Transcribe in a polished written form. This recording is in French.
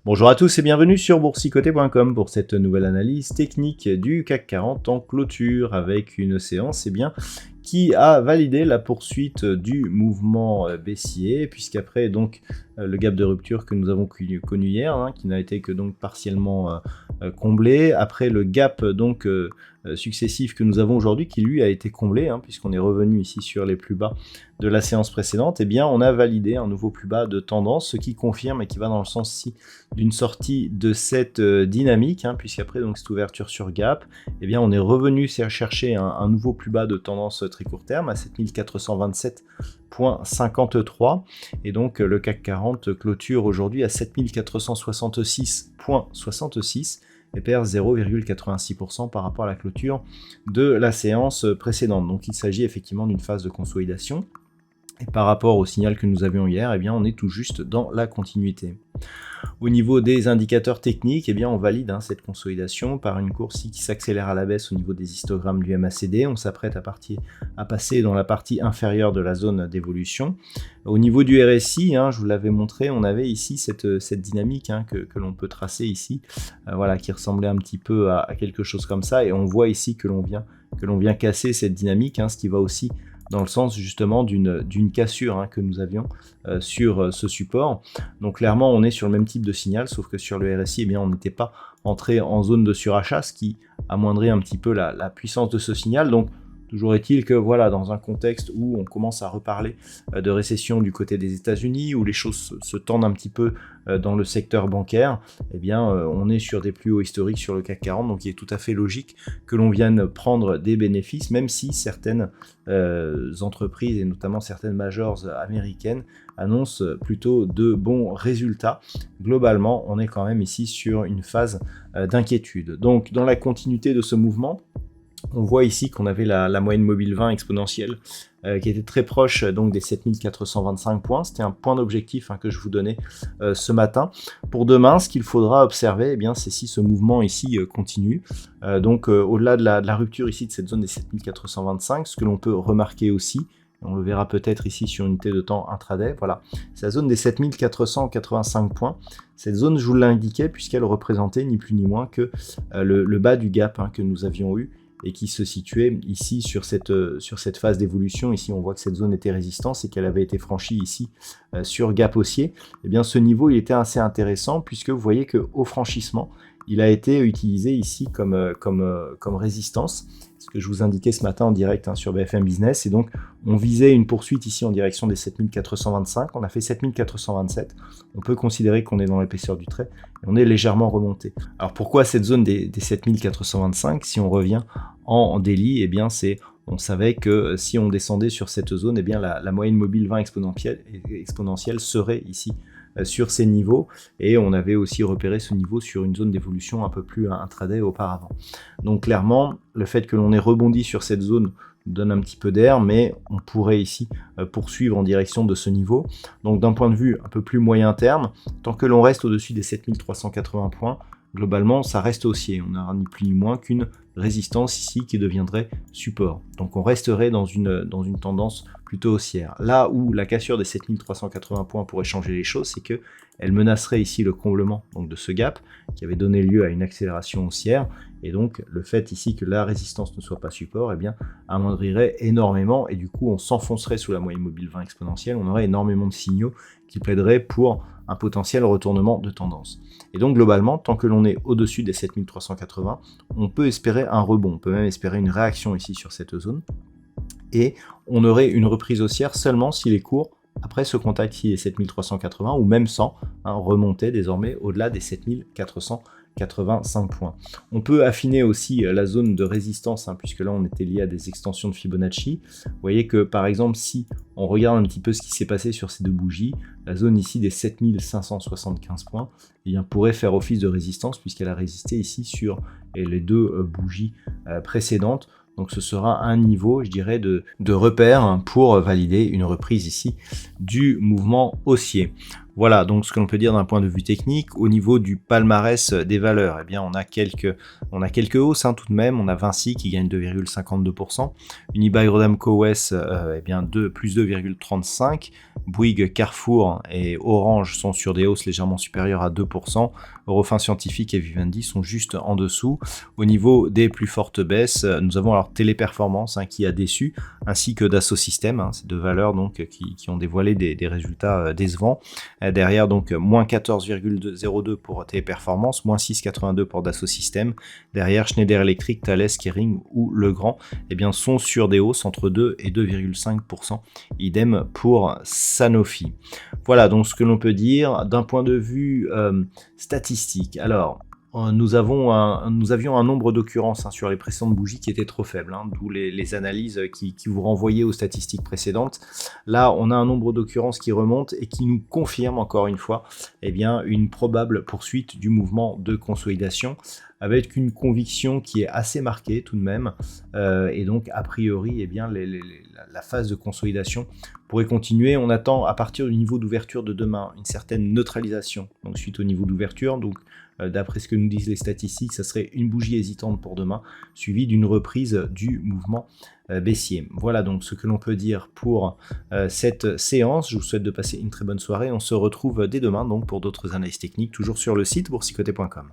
Bonjour à tous et bienvenue sur boursicoté.com pour cette nouvelle analyse technique du CAC 40 en clôture avec une séance qui a validé la poursuite du mouvement baissier, puisqu'après donc le gap de rupture que nous avons connu hier, qui n'a été que donc partiellement comblé, après le gap donc successif que nous avons aujourd'hui, qui lui a été comblé, puisqu'on est revenu ici sur les plus bas de la séance précédente, et bien on a validé un nouveau plus bas de tendance, ce qui confirme et qui va dans le sens ici d'une sortie de cette dynamique, puisqu'après donc cette ouverture sur gap, et bien on est revenu chercher un nouveau plus bas de tendance très court terme à 7427,53, et donc le CAC 40 clôture aujourd'hui à 7466,66 et perd 0,86% par rapport à la clôture de la séance précédente. Donc il s'agit effectivement d'une phase de consolidation. Et par rapport au signal que nous avions hier, eh bien, on est tout juste dans la continuité. Au niveau des indicateurs techniques, eh bien, on valide cette consolidation par une course qui s'accélère à la baisse au niveau des histogrammes du MACD. On s'apprête à passer dans la partie inférieure de la zone d'évolution. Au niveau du RSI, je vous l'avais montré, on avait ici cette dynamique que l'on peut tracer ici, qui ressemblait un petit peu à quelque chose comme ça. Et on voit ici que l'on vient casser cette dynamique, ce qui va aussi dans le sens justement d'une cassure que nous avions sur ce support. Donc clairement on est sur le même type de signal, sauf que sur le RSI, eh bien, on n'était pas entré en zone de surachat, ce qui amoindrit un petit peu la puissance de ce signal. Donc toujours est-il que dans un contexte où on commence à reparler de récession du côté des États-Unis, où les choses se tendent un petit peu dans le secteur bancaire, eh bien on est sur des plus hauts historiques sur le CAC 40, donc il est tout à fait logique que l'on vienne prendre des bénéfices, même si certaines entreprises, et notamment certaines majors américaines, annoncent plutôt de bons résultats. Globalement, on est quand même ici sur une phase d'inquiétude. Donc dans la continuité de ce mouvement, on voit ici qu'on avait la moyenne mobile 20 exponentielle qui était très proche donc des 7425 points. C'était un point d'objectif que je vous donnais ce matin. Pour demain, ce qu'il faudra observer, c'est si ce mouvement ici continue. Au-delà de la rupture ici de cette zone des 7425, ce que l'on peut remarquer aussi, on le verra peut-être ici sur une unité de temps intraday, c'est la zone des 7485 points. Cette zone, je vous l'indiquais, puisqu'elle représentait ni plus ni moins que le bas du gap que nous avions eu, et qui se situait ici sur cette phase d'évolution. Ici, on voit que cette zone était résistance et qu'elle avait été franchie ici sur gap haussier. Eh bien, ce niveau, il était assez intéressant, puisque vous voyez qu'au franchissement, il a été utilisé ici comme résistance, ce que je vous indiquais ce matin en direct sur BFM Business. Et donc, on visait une poursuite ici en direction des 7425. On a fait 7427. On peut considérer qu'on est dans l'épaisseur du trait et on est légèrement remonté. Alors, pourquoi cette zone des 7425? Si on revient en daily, on savait que si on descendait sur cette zone, la moyenne mobile 20 exponentielle serait ici sur ces niveaux, et on avait aussi repéré ce niveau sur une zone d'évolution un peu plus intraday auparavant. Donc clairement, le fait que l'on ait rebondi sur cette zone donne un petit peu d'air, mais on pourrait ici poursuivre en direction de ce niveau. Donc d'un point de vue un peu plus moyen terme, tant que l'on reste au-dessus des 7380 points, globalement ça reste haussier. On n'a ni plus ni moins qu'une résistance ici qui deviendrait support. Donc on resterait dans une tendance plutôt haussière. Là où la cassure des 7380 points pourrait changer les choses, c'est que elle menacerait ici le comblement de ce gap qui avait donné lieu à une accélération haussière, et donc le fait ici que la résistance ne soit pas support, amoindrirait énormément, et du coup on s'enfoncerait sous la moyenne mobile 20 exponentielle. On aurait énormément de signaux qui plaideraient pour un potentiel retournement de tendance. Et donc globalement, tant que l'on est au-dessus des 7380, on peut espérer un rebond, on peut même espérer une réaction ici sur cette zone, et on aurait une reprise haussière seulement si les cours, après ce contact ici des 7380, ou même sans, remontaient désormais au-delà des 7485 points. On peut affiner aussi la zone de résistance, puisque là on était lié à des extensions de Fibonacci. Vous voyez que par exemple, si on regarde un petit peu ce qui s'est passé sur ces deux bougies, la zone ici des 7575 points pourrait faire office de résistance, puisqu'elle a résisté ici sur et les deux bougies précédentes. Donc ce sera un niveau, je dirais, de repère pour valider une reprise ici du mouvement haussier. Voilà donc ce que l'on peut dire d'un point de vue technique. Au niveau du palmarès des valeurs, eh bien on a quelques hausses tout de même. On a Vinci qui gagne 2,52%, Unibail-Rodamco-West eh bien plus 2,35%, Bouygues, Carrefour et Orange sont sur des hausses légèrement supérieures à 2%, Eurofins Scientifique et Vivendi sont juste en dessous. Au niveau des plus fortes baisses, nous avons alors Téléperformance qui a déçu, ainsi que Dassault Systèmes, ces deux valeurs donc qui ont dévoilé des résultats décevants. Derrière donc moins 14,02 pour Téléperformance, moins 6,82 pour Dassault Systèmes. Derrière Schneider Electric, Thales, Kering ou Legrand eh bien, sont sur des hausses entre 2 et 2,5%. Idem pour Sanofi. Voilà donc ce que l'on peut dire d'un point de vue statistique. Alors, nous avions un nombre d'occurrences sur les précédentes bougies qui était trop faible, d'où les analyses qui vous renvoyaient aux statistiques précédentes. Là, on a un nombre d'occurrences qui remonte et qui nous confirme encore une fois eh bien, une probable poursuite du mouvement de consolidation, avec une conviction qui est assez marquée tout de même, et donc a priori eh bien, la phase de consolidation pourrait continuer. On attend à partir du niveau d'ouverture de demain une certaine neutralisation, donc suite au niveau d'ouverture, donc d'après ce que nous disent les statistiques, ça serait une bougie hésitante pour demain, suivie d'une reprise du mouvement baissier. Voilà donc ce que l'on peut dire pour cette séance. Je vous souhaite de passer une très bonne soirée. On se retrouve dès demain donc pour d'autres analyses techniques, toujours sur le site boursicoté.com.